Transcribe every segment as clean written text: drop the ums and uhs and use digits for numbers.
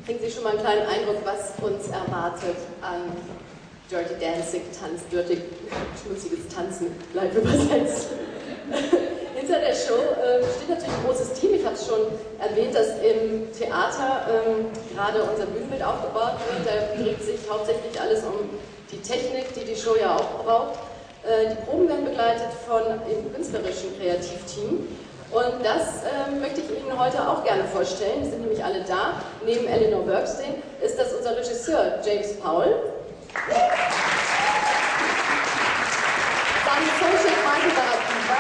Kriegen Sie schon mal einen kleinen Eindruck, was uns erwartet an Dirty Dancing, schmutziges Tanzen, live übersetzt. Hinter der Show steht natürlich ein großes Team. Ich habe es schon erwähnt, dass im Theater gerade unser Bühnenbild aufgebaut wird. Da dreht sich hauptsächlich alles um die Technik, die die Show ja auch braucht. Die Proben werden begleitet von einem künstlerischen Kreativteam. Und das möchte ich Ihnen heute auch gerne vorstellen. Die sind nämlich alle da. Neben Eleanor Bergstein ist das unser Regisseur James Powell. Dann Social Michael Barakiva.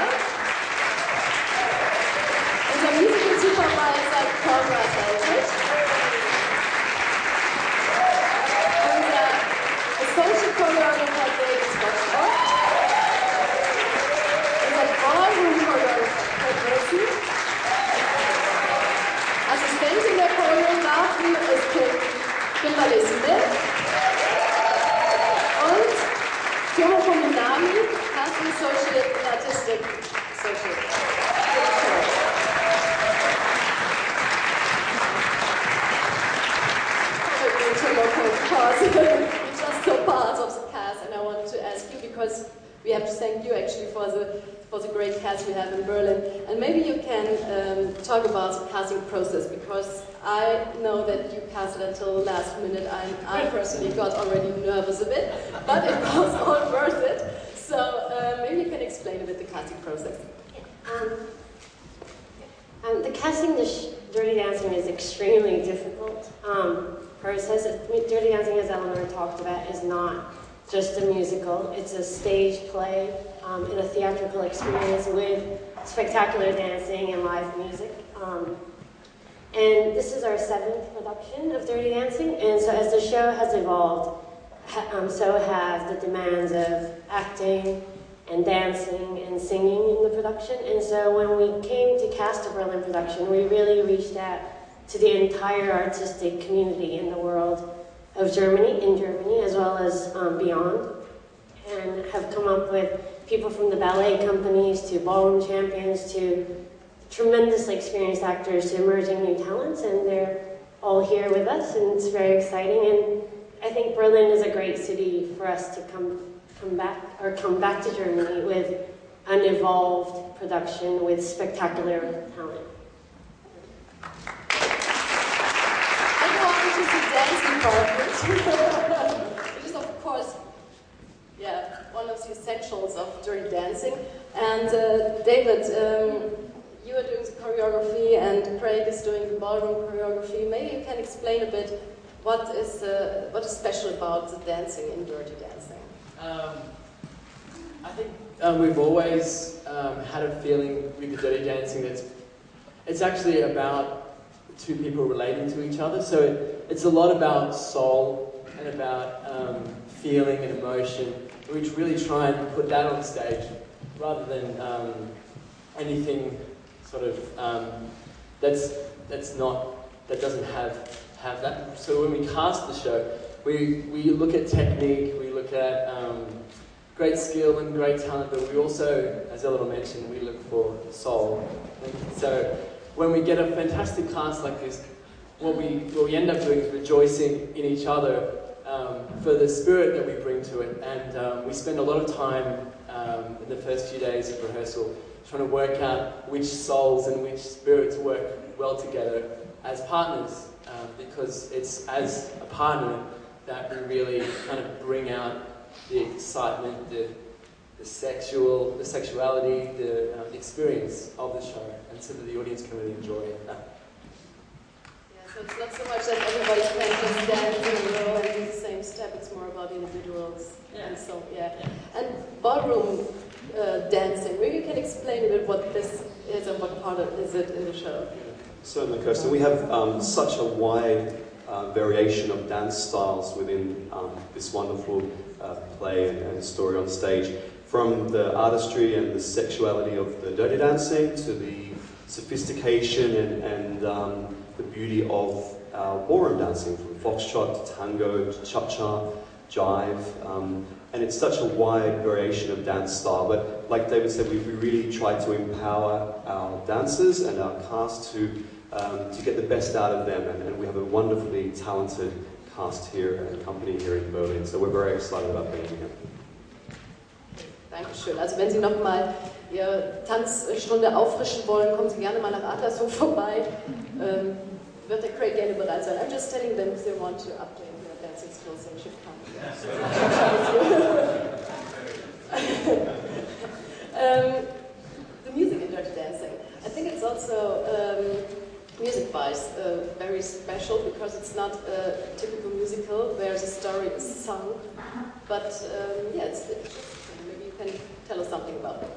Unser Musical Supervisor Conrad Helfrich. Unser Social Choreographer David Scott. Unser Ballroom Choreographer Assistentin der Choreografie ist Kimberly Smith und Tomo Kominami, Casting Associate and Artistic Associate. You just saw parts of the cast, and I wanted to ask you because we have to thank you actually for the great cast we have in Berlin. And maybe you can talk about the casting process, because I know that you casted until the last minute. I personally got already nervous a bit, but it was all worth it. So maybe you can explain a bit the casting process. The casting Dirty Dancing is extremely difficult. Dirty Dancing, as Eleanor talked about, is not just a musical. It's a stage play in a theatrical experience with spectacular dancing and live music. And this is our 7th production of Dirty Dancing, and so as the show has evolved, so have the demands of acting and dancing and singing in the production. And so when we came to cast a Berlin production, we really reached out to the entire artistic community in the world of Germany, as well as beyond, and have come up with people from the ballet companies to ballroom champions to tremendously experienced actors to emerging new talents, and they're all here with us, and it's very exciting. And I think Berlin is a great city for us to come back to Germany with an evolved production with spectacular talent. Dancing part, which is of course, one of the essentials of Dirty Dancing. And David, you are doing the choreography, and Craig is doing the ballroom choreography. Maybe you can explain a bit what is special about the dancing in Dirty Dancing. I think we've always had a feeling with the Dirty Dancing that it's actually about two people relating to each other. So it's a lot about soul and about feeling and emotion. We really try and put that on stage rather than anything sort of that doesn't have that. So when we cast the show, we look at technique, we look at great skill and great talent, but we also, as Eleanor mentioned, we look for soul. And so when we get a fantastic cast like this, what we end up doing is rejoicing in each other for the spirit that we bring to it. And we spend a lot of time in the first few days of rehearsal trying to work out which souls and which spirits work well together as partners, because it's as a partner that we really kind of bring out the excitement, the sexuality, the experience of the show, and so that the audience can really enjoy it. So it's not so much that everybody can just dance in a row and do the same step, it's more about individuals. Yeah. And so, And ballroom dancing, maybe you can explain a bit what this is and what part of is it in the show? Certainly, Kirsten. We have such a wide variation of dance styles within this wonderful play and story on stage. From the artistry and the sexuality of the Dirty Dancing to the sophistication and the beauty of our ballroom dancing, from foxtrot to tango to cha-cha, jive, and it's such a wide variation of dance style. But like David said, we really try to empower our dancers and our cast to get the best out of them, and we have a wonderfully talented cast here and company here in Berlin. So we're very excited about being here. Dankeschön. Also wenn Sie nochmal Ihre Tanzstunde auffrischen wollen, kommen Sie gerne mal nach Adlershof vorbei. Wird der Craig gerne bereit sein. I'm just telling them if they want to update their dancing skills, they should come. The music in Dirty Dancing. I think it's also music-wise very special because it's not a typical musical where the story is sung, but yeah, it's interesting. Maybe you can tell us something about it.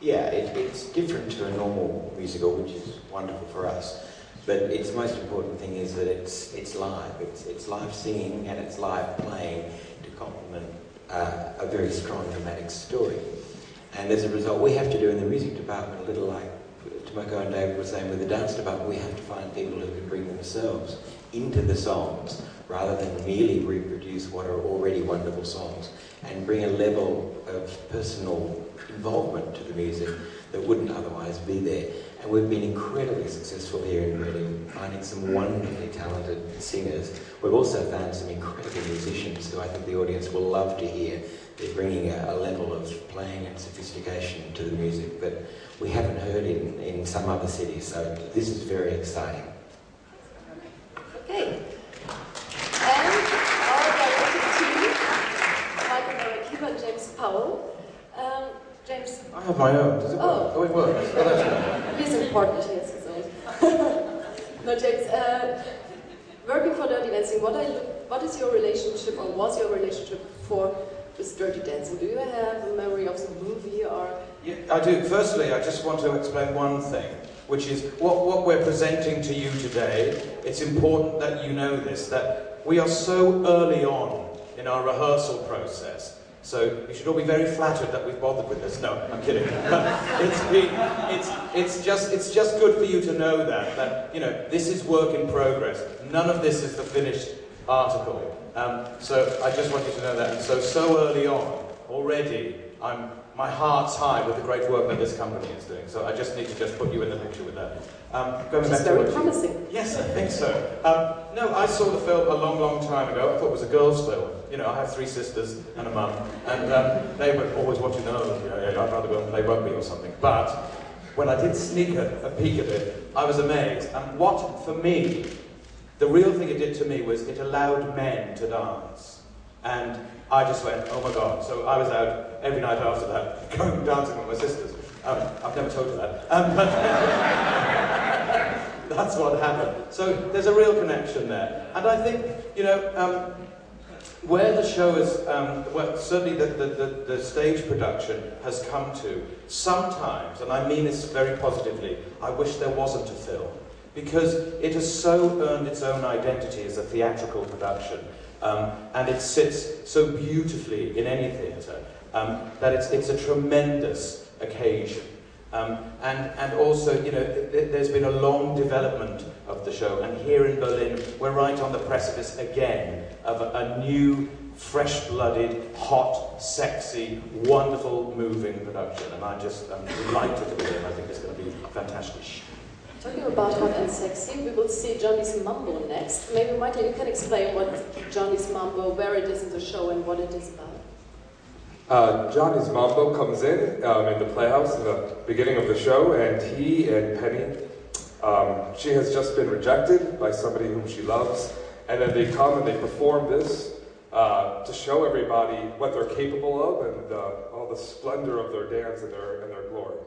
Yeah, it's different to a normal musical, which is wonderful for us. But its most important thing is that it's live. It's live singing and it's live playing to complement a very strong dramatic story. And as a result, we have to do in the music department a little like Tomoko and David were saying with the dance department, we have to find people who can bring themselves into the songs rather than merely reproduce what are already wonderful songs and bring a level of personal involvement to the music that wouldn't otherwise be there. And we've been incredibly successful here in Berlin, finding some wonderfully talented singers. We've also found some incredible musicians who I think the audience will love to hear. They're bringing a level of playing and sophistication to the music that we haven't heard in some other cities, so this is very exciting. Okay. And our directing team, Michael Marakiba and James Powell. James. I have my own. Does it work? Oh, it works. Oh, that's good. He's important, he has his own. No, James, working for Dirty Dancing, what is your relationship, or was your relationship with Dirty Dancing? Do you have a memory of the movie, or? Yeah, I do. Firstly, I just want to explain one thing, which is what we're presenting to you today. It's important that you know this, that we are so early on in our rehearsal process. So you should all be very flattered that we've bothered with this. No, I'm kidding. it's just good for you to know that you know this is work in progress. None of this is the finished article. So I just want you to know that. And so early on, already, my heart's high with the great work that this company is doing. So I just need to put you in the picture with that. Which is very promising. Yes, I think so. No, I saw the film a long time ago. I thought it was a girls' film. You know, I have 3 sisters and a mum, and they were always watching, I'd rather go and play rugby or something. But when I did sneak a peek at it, I was amazed. And what, for me, the real thing it did to me was it allowed men to dance. And I just went, oh my God. So I was out every night after that, going dancing with my sisters. I've never told you that. But that's what happened. So there's a real connection there. And I think, you know, where the show is, well, certainly the stage production has come to, sometimes, and I mean this very positively, I wish there wasn't a film. Because it has so earned its own identity as a theatrical production. And it sits so beautifully in any theatre that it's a tremendous occasion. And also, you know, there's been a long development of the show, and here in Berlin, we're right on the precipice again of a new, fresh-blooded, hot, sexy, wonderful, moving production. And I'm delighted to be here, and I think it's going to be fantastic. Talking about hot and sexy, we will see Johnny's Mambo next. Maybe, Michael, you can explain what Johnny's Mambo, where it is in the show, and what it is about. Johnny's Mambo comes in the Playhouse in the beginning of the show, and he and Penny, she has just been rejected by somebody whom she loves, and then they come and they perform this to show everybody what they're capable of and all the splendor of their dance and their glory.